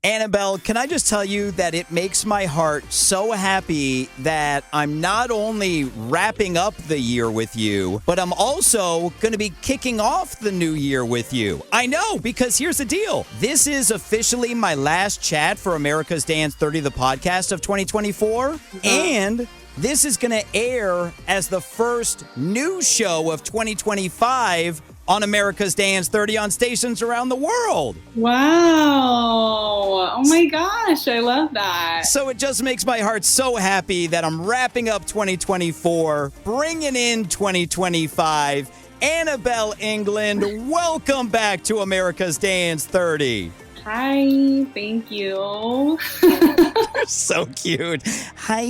Anabel, can I just tell you that it makes my heart so happy that I'm not only wrapping up the year with you, but I'm also going to be kicking off the new year with you. I know, because here's the deal. This is officially my last chat for America's Dance 30, the podcast of 2024. And this is going to air as the first new show of 2025 on America's Dance 30 on stations around the world. Wow. Oh my gosh, I love that. So it just makes my heart so happy that I'm wrapping up 2024, bringing in 2025. Anabel Englund, welcome back to America's Dance 30. Hi, thank you. You're so cute. Hi.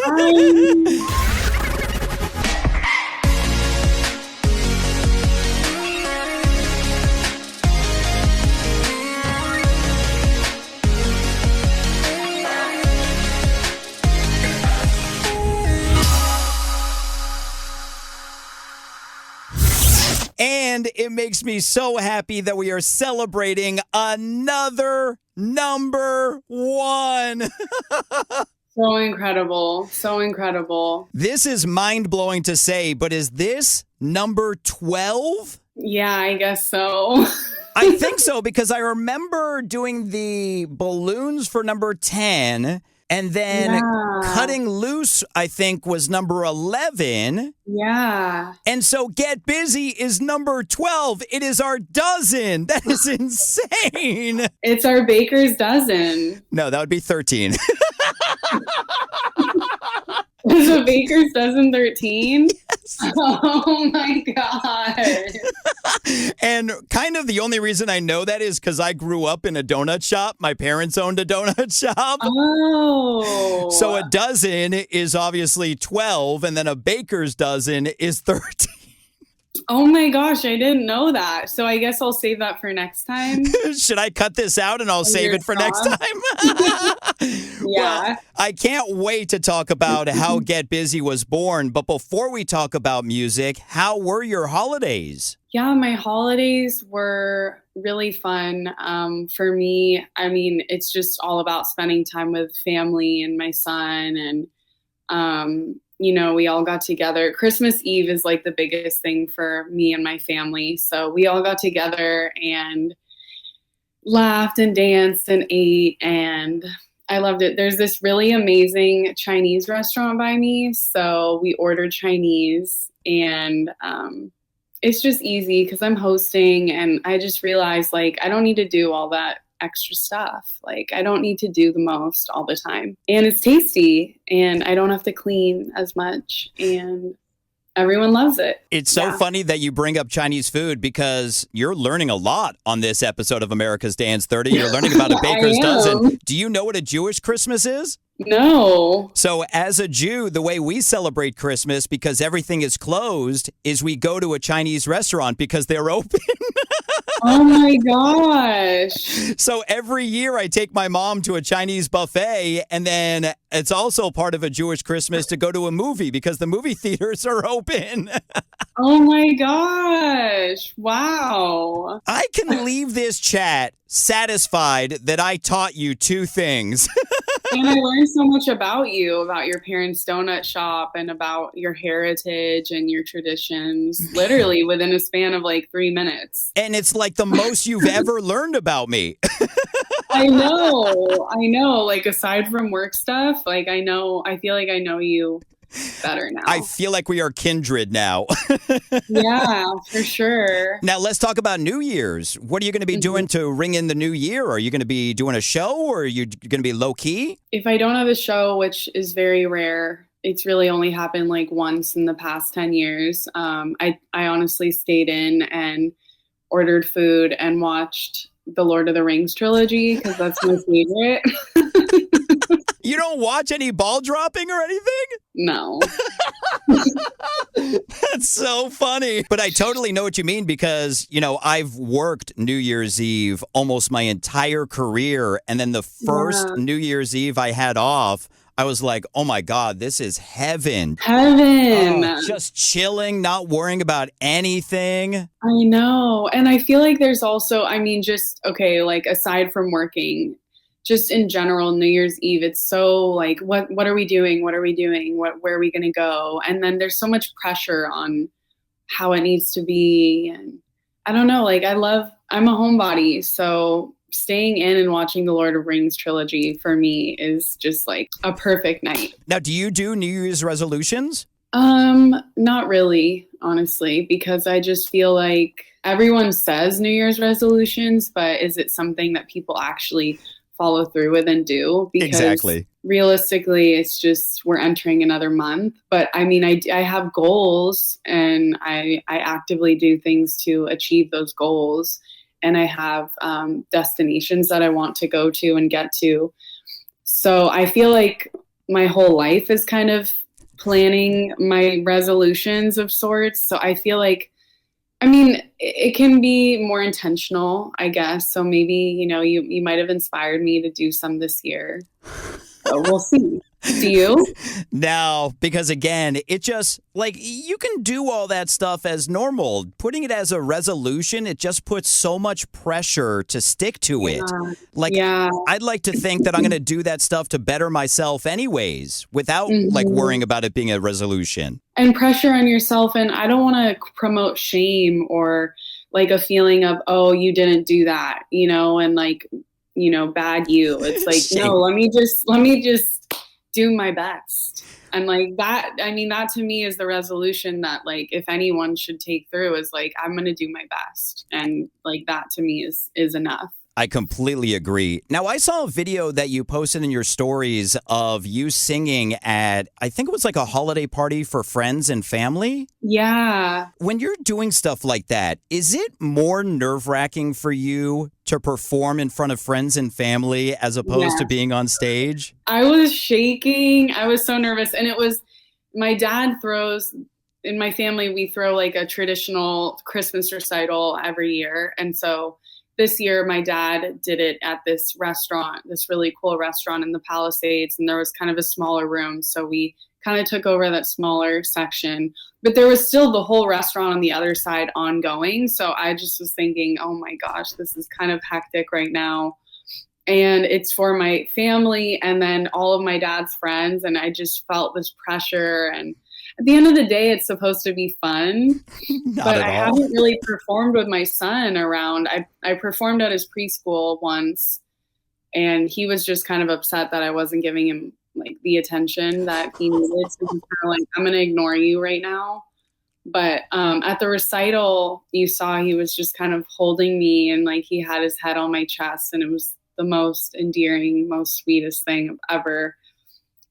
Hi. And it makes me so happy that we are celebrating another number one. So incredible. So incredible. This is mind-blowing to say, but is this number 12? Yeah, I guess so. I think so, because I remember doing the balloons for number 10, and then Cutting Loose, I think, was number 11. Yeah. And so Get Busy is number 12. It is our dozen. That is insane. It's our baker's dozen. No, that would be 13. Is a baker's dozen 13? Yes. Oh my God. And kind of the only reason I know that is because I grew up in a donut shop. My parents owned a donut shop. Oh. So a dozen is obviously 12, and then a baker's dozen is 13. Oh my gosh, I didn't know that. So I guess I'll save that for next time. Should I cut this out and I'll save it for next time? Yeah. Well, I can't wait to talk about how Get Busy was born. But before we talk about music, how were your holidays? Yeah, my holidays were really fun. For me, I mean, it's just all about spending time with family and my son. And, you know, we all got together. Christmas Eve is like the biggest thing for me and my family. So we all got together and laughed and danced and ate, and I loved it. There's this really amazing Chinese restaurant by me. So we ordered Chinese, and it's just easy because I'm hosting, and I just realized, like, I don't need to do all that extra stuff. Like, I don't need to do the most all the time. And it's tasty, and I don't have to clean as much, and everyone loves it. It's so funny that you bring up Chinese food, because you're learning a lot on this episode of America's Dance 30. You're learning about a baker's dozen. Do you know what a Jewish Christmas is? No. So as a Jew, the way we celebrate Christmas, because everything is closed, is we go to a Chinese restaurant because they're open. Oh my gosh. So every year I take my mom to a Chinese buffet, and then it's also part of a Jewish Christmas to go to a movie because the movie theaters are open. Oh my gosh. Wow. I can leave this chat satisfied that I taught you two things. And I learned so much about you, about your parents' donut shop, and about your heritage and your traditions, literally within a span of like 3 minutes. And it's like the most you've ever learned about me. I know. Like, aside from work stuff, like, I feel like I know you better now. I feel like we are kindred now. Yeah, for sure. Now let's talk about New Year's. What are you going to be doing to ring in the new year? Are you going to be doing a show, or are you going to be low key? If I don't have a show, which is very rare, it's really only happened like once in the past 10 years. I honestly stayed in and ordered food and watched the Lord of the Rings trilogy because that's my favorite. You don't watch any ball dropping or anything? No. That's so funny. But I totally know what you mean, because, you know, I've worked New Year's Eve almost my entire career. And then the first New Year's Eve I had off, I was like, oh my God, this is heaven. Heaven. Just chilling, not worrying about anything. I know. And I feel like there's also, I mean, just, okay, like aside from working, just in general, New Year's Eve, it's so like, what are we doing? What are we doing? Where are we going to go? And then there's so much pressure on how it needs to be. And I don't know, like I'm a homebody. So staying in and watching the Lord of Rings trilogy for me is just like a perfect night. Now, do you do New Year's resolutions? Not really, honestly, because I just feel like everyone says New Year's resolutions, but is it something that people actually follow through with and do? Because exactly. Realistically, it's just we're entering another month. But I mean, I have goals and I actively do things to achieve those goals. And I have destinations that I want to go to and get to. So I feel like my whole life is kind of planning my resolutions of sorts. So I feel like, I mean, it can be more intentional, I guess. So maybe, you might have inspired me to do some this year. So we'll see. Do you? No, because again, it just like you can do all that stuff as normal. Putting it as a resolution, it just puts so much pressure to stick to it. I'd like to think that I'm going to do that stuff to better myself anyways, without like worrying about it being a resolution. And pressure on yourself. And I don't want to promote shame or like a feeling of, oh, you didn't do that, and like, bad you. It's like, no, let me just do my best. And like that, I mean, that to me is the resolution that like, if anyone should take through is like, I'm going to do my best. And like, that to me is enough. I completely agree. Now, I saw a video that you posted in your stories of you singing at, I think it was like a holiday party for friends and family. Yeah. When you're doing stuff like that, is it more nerve-wracking for you to perform in front of friends and family as opposed to being on stage? I was shaking. I was so nervous. And it was, my dad throws, in my family, we throw like a traditional Christmas recital every year. And so this year, my dad did it at this restaurant, this really cool restaurant in the Palisades, and there was kind of a smaller room. So we kind of took over that smaller section, but there was still the whole restaurant on the other side ongoing. So I just was thinking, oh my gosh, this is kind of hectic right now. And it's for my family and then all of my dad's friends. And I just felt this pressure. And at the end of the day, it's supposed to be fun, but I haven't really performed with my son around. I performed at his preschool once, and he was just kind of upset that I wasn't giving him like the attention that he needed. So he's kind of like, I'm going to ignore you right now. But at the recital, you saw he was just kind of holding me and like he had his head on my chest, and it was the most endearing, most sweetest thing I've ever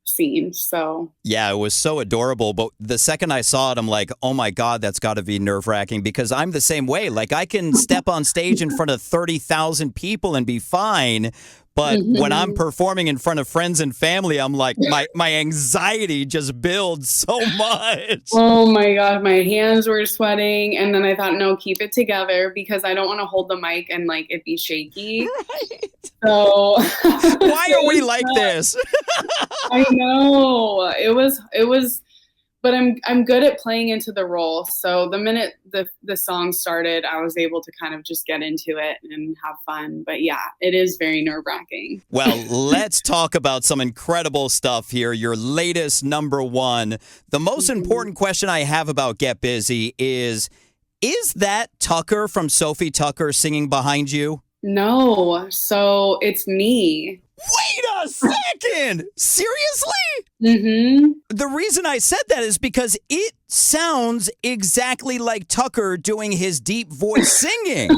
seen. So yeah, it was so adorable. But the second I saw it, I'm like, oh my God, that's got to be nerve-wracking, because I'm the same way. Like I can step on stage in front of 30,000 people and be fine. But when I'm performing in front of friends and family, I'm like, my anxiety just builds so much. Oh my God, my hands were sweating. And then I thought, no, keep it together, because I don't want to hold the mic and like it be shaky. Right. So why are we like this? I know. It was, but I'm good at playing into the role. So the minute the song started, I was able to kind of just get into it and have fun. But yeah, it is very nerve-wracking. Well, let's talk about some incredible stuff here. Your latest number one. The most important question I have about Get Busy is that Tucker from Sophie Tucker singing behind you? No. So it's me. Wait a second! Seriously? Mm-hmm. The reason I said that is because it sounds exactly like Tucker doing his deep voice singing.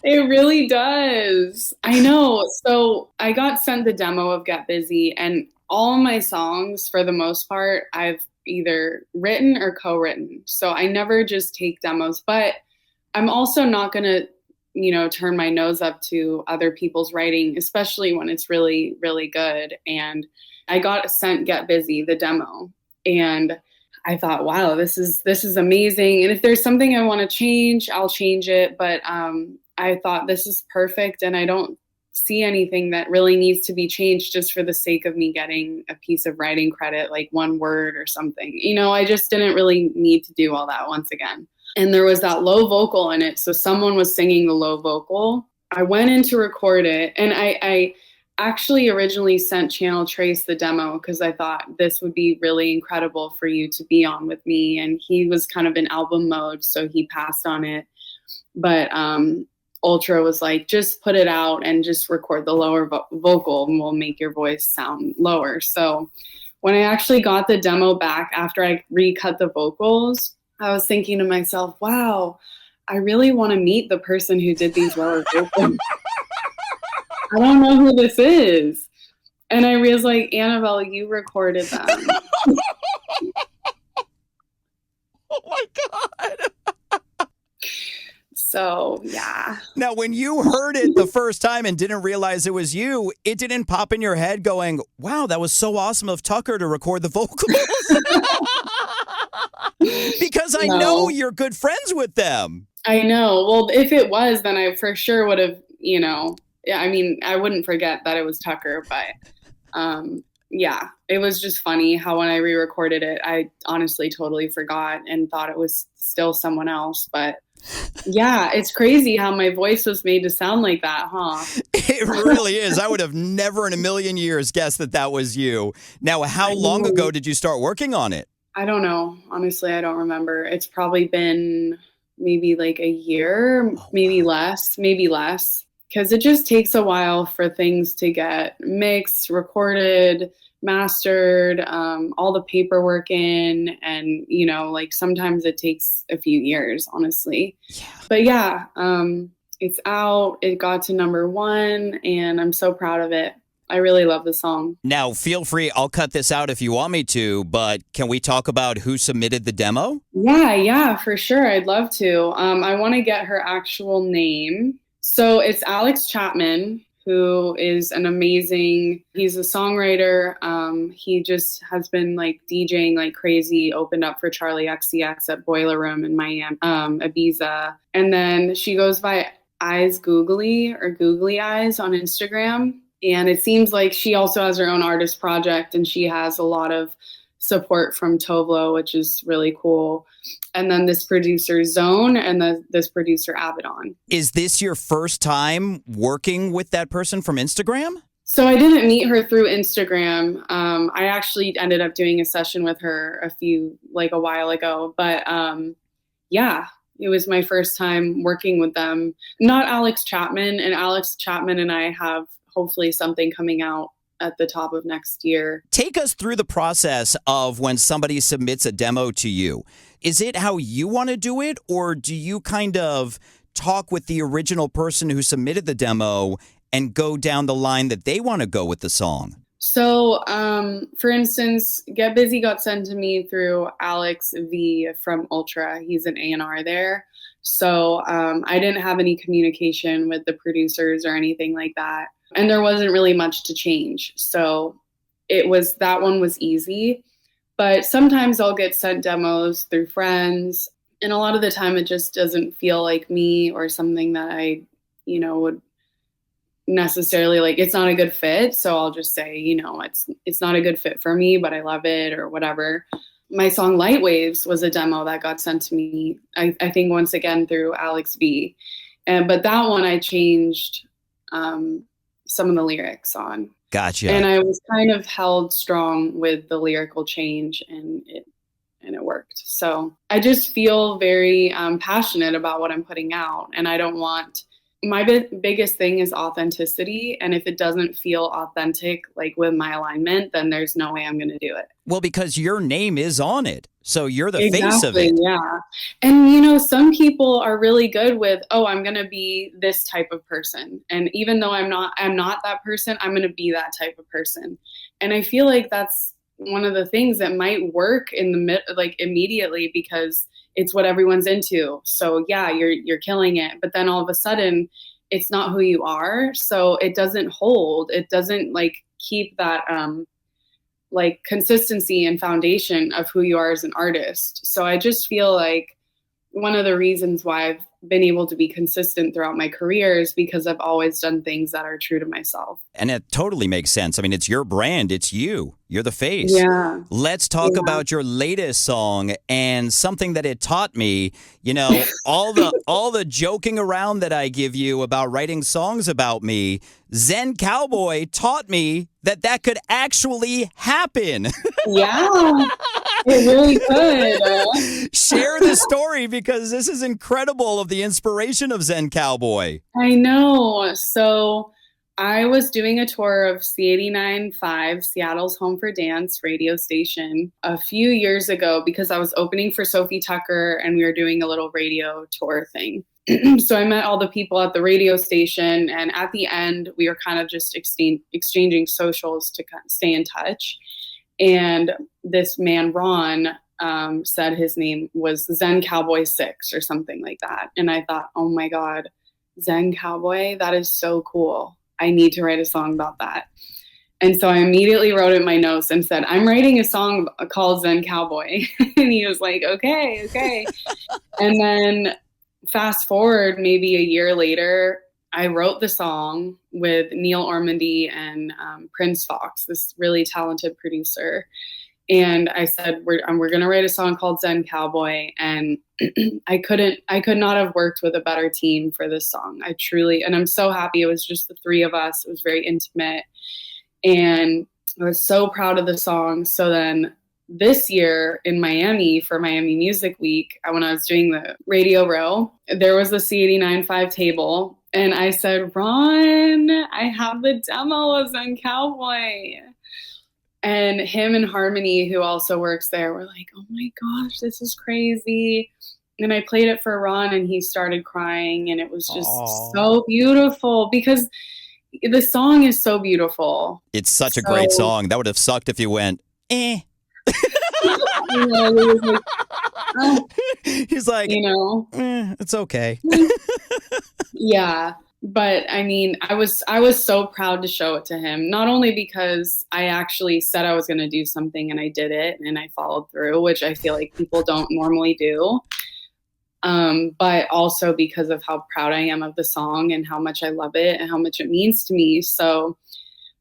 It really does. I know. So I got sent the demo of Get Busy, and all my songs, for the most part, I've either written or co-written. So I never just take demos, but I'm also not going to turn my nose up to other people's writing, especially when it's really, really good. And I got sent Get Busy, the demo, and I thought, wow, this is amazing. And if there's something I want to change, I'll change it. But I thought this is perfect. And I don't see anything that really needs to be changed just for the sake of me getting a piece of writing credit, like one word or something. I just didn't really need to do all that once again. And there was that low vocal in it. So someone was singing the low vocal. I went in to record it, and I actually originally sent Channel Trace the demo because I thought this would be really incredible for you to be on with me. And he was kind of in album mode, so he passed on it. But Ultra was like, just put it out and just record the lower vocal and we'll make your voice sound lower. So when I actually got the demo back after I recut the vocals, I was thinking to myself, wow, I really want to meet the person who did these lower vocals. I don't know who this is. And I was like, Anabel, you recorded them. Oh my God. So, yeah. Now, when you heard it the first time and didn't realize it was you, it didn't pop in your head going, wow, that was so awesome of Tucker to record the vocals. Because I know you're good friends with them. I know. Well, if it was, then I for sure would have, I wouldn't forget that it was Tucker, but yeah, it was just funny how when I re-recorded it, I honestly totally forgot and thought it was still someone else. But yeah, it's crazy how my voice was made to sound like that, huh? It really is. I would have never in a million years guessed that was you. Now, how long ago did you start working on it? I don't know. Honestly, I don't remember. It's probably been maybe like a year, maybe less. Because it just takes a while for things to get mixed, recorded, mastered, all the paperwork in, and sometimes it takes a few years, honestly. Yeah. But yeah, it's out. It got to #1, and I'm so proud of it. I really love the song. Now, feel free. I'll cut this out if you want me to, but can we talk about who submitted the demo? Yeah, for sure. I'd love to. I want to get her actual name. So it's Alex Chapman, who is he's a songwriter. He just has been like DJing like crazy, opened up for Charlie XCX at Boiler Room in Miami, Ibiza. And then she goes by Eyes Googly or Googly Eyes on Instagram. And it seems like she also has her own artist project, and she has a lot of support from Tovlo, which is really cool. And then this producer Zone, and this producer Abaddon. Is this your first time working with that person from Instagram? So I didn't meet her through Instagram. I actually ended up doing a session with her a while ago. But yeah, it was my first time working with them. Not Alex Chapman. And Alex Chapman and I have hopefully something coming out at the top of next year. Take us through the process of when somebody submits a demo to you. Is it how you want to do it, or do you kind of talk with the original person who submitted the demo and go down the line that they want to go with the song? So, for instance, Get Busy got sent to me through Alex V from Ultra. He's an A&R there. So I didn't have any communication with the producers or anything like that. And there wasn't really much to change. So that one was easy. But sometimes I'll get sent demos through friends. And a lot of the time it just doesn't feel like me or something that I, would necessarily like. It's not a good fit. So I'll just say, it's not a good fit for me, but I love it or whatever. My song Light Waves was a demo that got sent to me, I think once again through Alex V. But that one I changed some of the lyrics on. Gotcha. And I was kind of held strong with the lyrical change, and it worked. So I just feel very passionate about what I'm putting out, and I don't want. My biggest thing is authenticity, and if it doesn't feel authentic, like with my alignment, then there's no way I'm going to do it. Well, because your name is on it, so you're the face of it. Yeah, and some people are really good with, I'm going to be this type of person, and even though I'm not that person, I'm going to be that type of person, and I feel like that's one of the things that might work in the immediately because it's what everyone's into. So yeah, you're killing it. But then all of a sudden it's not who you are. So it doesn't hold. It doesn't keep that consistency and foundation of who you are as an artist. So I just feel like one of the reasons why been able to be consistent throughout my career is because I've always done things that are true to myself. And it totally makes sense. I mean, it's your brand. It's you. You're the face. Yeah. Let's talk about your latest song and something that it taught me. You know, all the joking around that I give you about writing songs about me, Zen Cowboy taught me that could actually happen. Yeah, it really could. Share the story, because this is incredible, of the inspiration of Zen Cowboy. I know. So I was doing a tour of C89.5, Seattle's Home for Dance radio station, a few years ago because I was opening for Sophie Tucker and we were doing a little radio tour thing. So I met all the people at the radio station, and at the end, we were kind of just exchanging socials to kind of stay in touch. And this man, Ron, said his name was Zen Cowboy 6 or something like that. And I thought, oh my God, Zen Cowboy, that is so cool. I need to write a song about that. And so I immediately wrote in my notes and said, I'm writing a song called Zen Cowboy. And he was like, okay. And then fast forward maybe a year later, I wrote the song with Neil Ormandy and Prince Fox, this really talented producer. And I said, we're going to write a song called Zen Cowboy. And I could not have worked with a better team for this song. And I'm so happy. It was just the three of us. It was very intimate. And I was so proud of the song. So then this year in Miami for Miami Music Week, when I was doing the Radio Row, there was the C89.5 table. And I said, Ron, I have the demo of Zen Cowboy. And him and Harmony, who also works there, were like, oh my gosh, this is crazy. And I played it for Ron and he started crying. And it was just so beautiful because the song is so beautiful. It's such a great song. That would have sucked if you went, eh. He's like, it's okay. Yeah. But I mean, I was so proud to show it to him, not only because I actually said I was going to do something and I did it and I followed through, which I feel like people don't normally do. But also because of how proud I am of the song and how much I love it and how much it means to me. So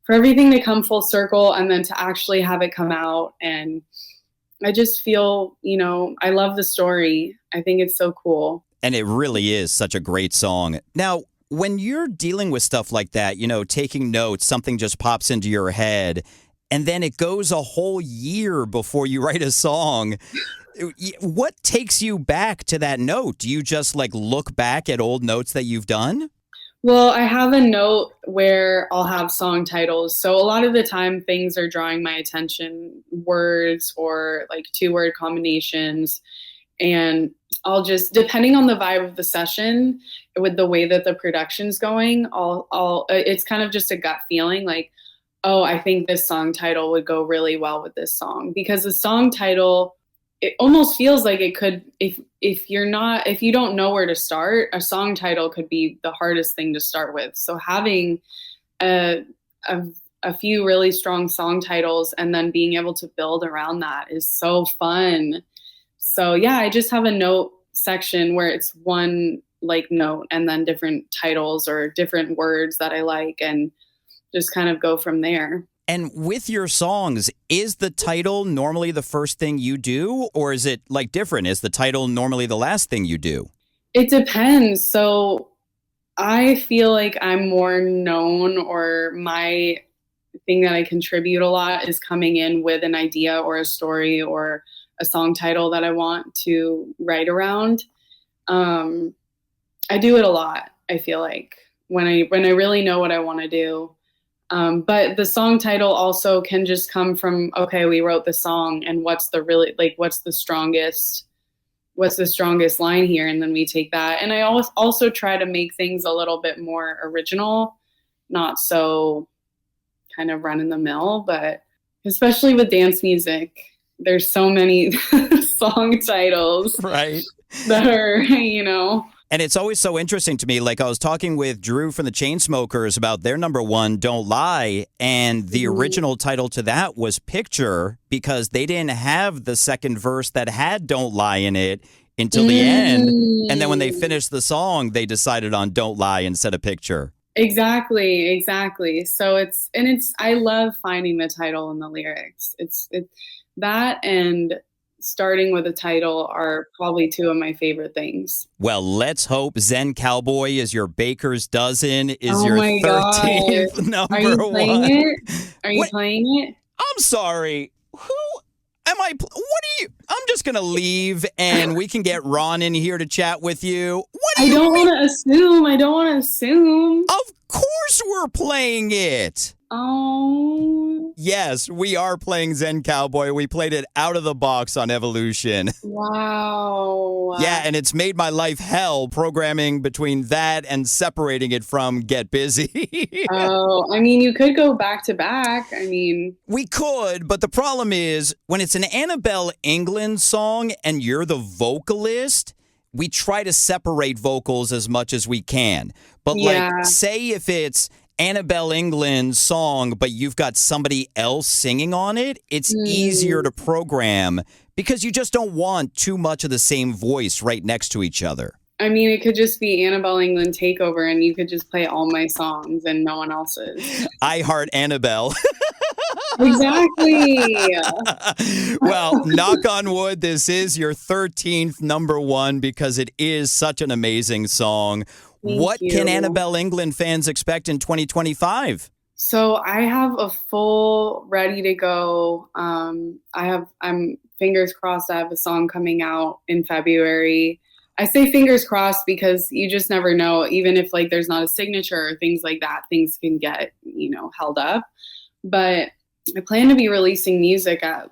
for everything to come full circle and then to actually have it come out, and I just feel, I love the story. I think it's so cool. And it really is such a great song. Now, when you're dealing with stuff like that, taking notes, something just pops into your head, and then it goes a whole year before you write a song. What takes you back to that note? Do you just look back at old notes that you've done? Well, I have a note where I'll have song titles. So a lot of the time things are drawing my attention, words or 2-word combinations. And I'll just, depending on the vibe of the session, with the way that the production's going, it's kind of just a gut feeling I think this song title would go really well with this song, because the song title, it almost feels like it could, if you don't know where to start, a song title could be the hardest thing to start with. So having a few really strong song titles and then being able to build around that is so fun. So yeah, I just have a note section where it's one note and then different titles or different words that I like, and just kind of go from there. And with your songs, is the title normally the first thing you do, or is it different? Is the title normally the last thing you do? It depends. So I feel like I'm more known, or my thing that I contribute a lot is coming in with an idea or a story or a song title that I want to write around. I do it a lot, I feel like, when I really know what I want to do. But the song title also can just come from, okay, we wrote the song and what's the strongest line here? And then we take that. And I also try to make things a little bit more original, not so kind of run in the mill, but especially with dance music, there's so many song titles, right, that are, And it's always so interesting to me. I was talking with Drew from the Chainsmokers about their number one, Don't Lie, and the original title to that was Picture, because they didn't have the second verse that had Don't Lie in it. until the end. And then when they finished the song, they decided on Don't Lie instead of Picture. Exactly. So I love finding the title and the lyrics. It's that and starting with a title are probably two of my favorite things. Well, let's hope Zen Cowboy is your baker's dozen, is Oh your my 13th God. number Are you one. playing it? Are you playing it? I'm sorry. Who am I? What are you? I'm just going to leave and we can get Ron in here to chat with you. What do I you don't mean? want to assume. I don't want to assume. Of course we're playing it. Oh. Yes, we are playing Zen Cowboy. We played it out of the box on Evolution. Wow. Yeah, and it's made my life hell programming between that and separating it from Get Busy. Oh, I mean, you could go back to back. I mean, We could, but the problem is when it's an Anabel Englund song and you're the vocalist, we try to separate vocals as much as we can. But Yeah. say if it's Anabel Englund's song, but you've got somebody else singing on it, it's easier to program because you just don't want too much of the same voice right next to each other. I mean, it could just be Anabel Englund takeover and you could just play all my songs and no one else's. I heart Anabel. Exactly. Well, knock on wood, this is your 13th number one because it is such an amazing song. What can Anabel Englund fans expect in 2025? So I have a full ready to go. I'm fingers crossed. I have a song coming out in February. I say fingers crossed because you just never know. Even if there's not a signature or things like that, things can get held up. But I plan to be releasing music at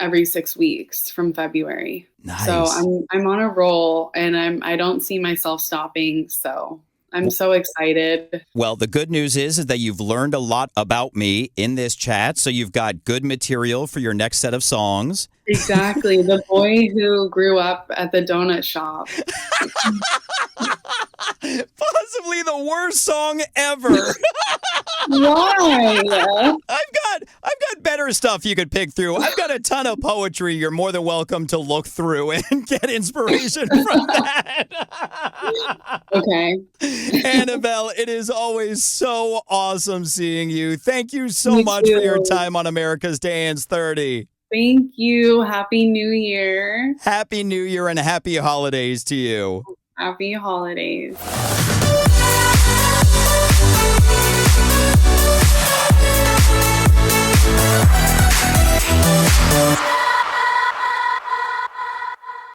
every 6 weeks from February. Nice. So I'm on a roll and I don't see myself stopping. So I'm so excited. Well, the good news is that you've learned a lot about me in this chat. So you've got good material for your next set of songs. Exactly. The boy who grew up at the donut shop. Possibly the worst song ever. Why? I've got better stuff you could pick through. I've got a ton of poetry you're more than welcome to look through and get inspiration from that. Okay. Anabel, it is always so awesome seeing you. Thank you so You much too. for your time on America's Dance 30. Thank you. Happy New Year. Happy New Year and happy holidays to you. Happy holidays.